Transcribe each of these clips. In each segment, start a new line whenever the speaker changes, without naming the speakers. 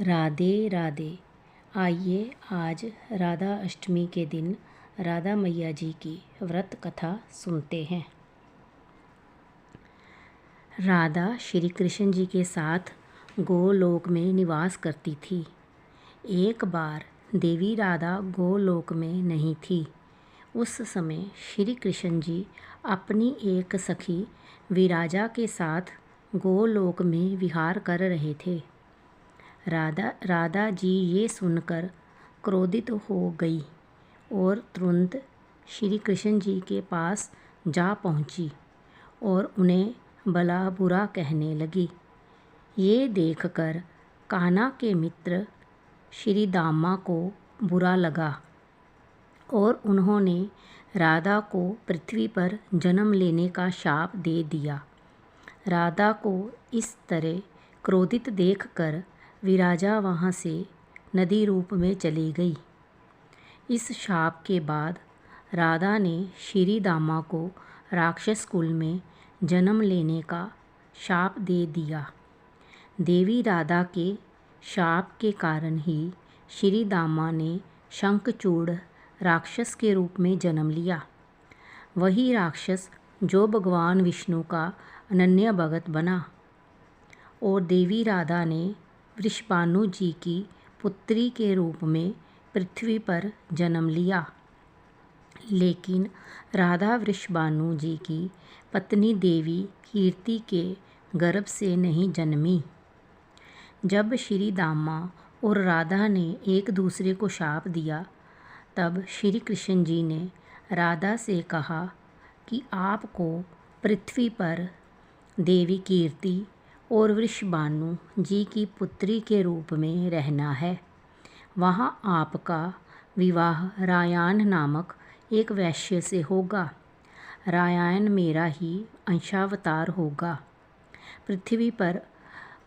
राधे राधे। आइए आज राधा अष्टमी के दिन राधा मैया जी की व्रत कथा सुनते हैं। राधा श्री कृष्ण जी के साथ गोलोक में निवास करती थी। एक बार देवी राधा गोलोक में नहीं थी। उस समय श्री कृष्ण जी अपनी एक सखी विराजा के साथ गोलोक में विहार कर रहे थे। राधा जी ये सुनकर क्रोधित हो गई और तुरंत श्री कृष्ण जी के पास जा पहुंची और उन्हें भला बुरा कहने लगी। ये देखकर कान्हा के मित्र श्री दामा को बुरा लगा और उन्होंने राधा को पृथ्वी पर जन्म लेने का शाप दे दिया। राधा को इस तरह क्रोधित देखकर विराजा वहाँ से नदी रूप में चली गई। इस शाप के बाद राधा ने श्री दामा को राक्षस कुल में जन्म लेने का शाप दे दिया। देवी राधा के शाप के कारण ही श्री दामा ने शंखचूड़ राक्षस के रूप में जन्म लिया। वही राक्षस जो भगवान विष्णु का अनन्य भगत बना और देवी राधा ने वृषभानु जी की पुत्री के रूप में पृथ्वी पर जन्म लिया। लेकिन राधा वृषभानु जी की पत्नी देवी कीर्ति के गर्भ से नहीं जन्मी। जब श्री दामा और राधा ने एक दूसरे को शाप दिया, तब श्री कृष्ण जी ने राधा से कहा कि आपको पृथ्वी पर देवी कीर्ति और वृषभानु जी की पुत्री के रूप में रहना है। वहाँ आपका विवाह रायान नामक एक वैश्य से होगा। रायान मेरा ही अंशावतार होगा। पृथ्वी पर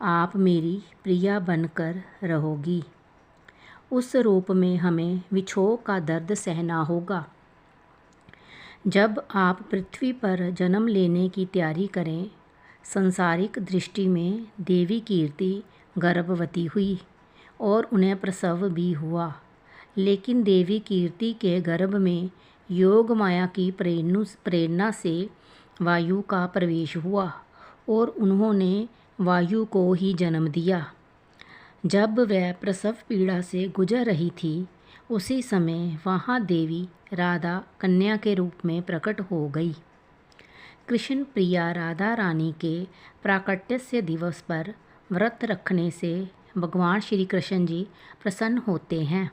आप मेरी प्रिया बनकर रहोगी। उस रूप में हमें विछोह का दर्द सहना होगा। जब आप पृथ्वी पर जन्म लेने की तैयारी करें, संसारिक दृष्टि में देवी कीर्ति गर्भवती हुई और उन्हें प्रसव भी हुआ। लेकिन देवी कीर्ति के गर्भ में योग माया की प्रेरणा से वायु का प्रवेश हुआ और उन्होंने वायु को ही जन्म दिया। जब वह प्रसव पीड़ा से गुजर रही थी, उसी समय वहाँ देवी राधा कन्या के रूप में प्रकट हो गई। कृष्ण प्रिया राधा रानी के प्राकट्य दिवस पर व्रत रखने से भगवान श्री कृष्ण जी प्रसन्न होते हैं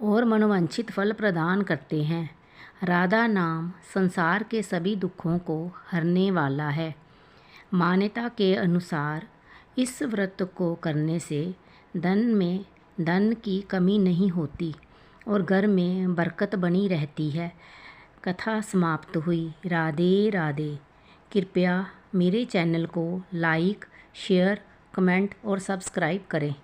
और मनोवांछित फल प्रदान करते हैं। राधा नाम संसार के सभी दुखों को हरने वाला है। मान्यता के अनुसार इस व्रत को करने से धन की कमी नहीं होती और घर में बरकत बनी रहती है। कथा समाप्त हुई। राधे राधे। कृपया मेरे चैनल को लाइक, शेयर, कमेंट और सब्सक्राइब करें।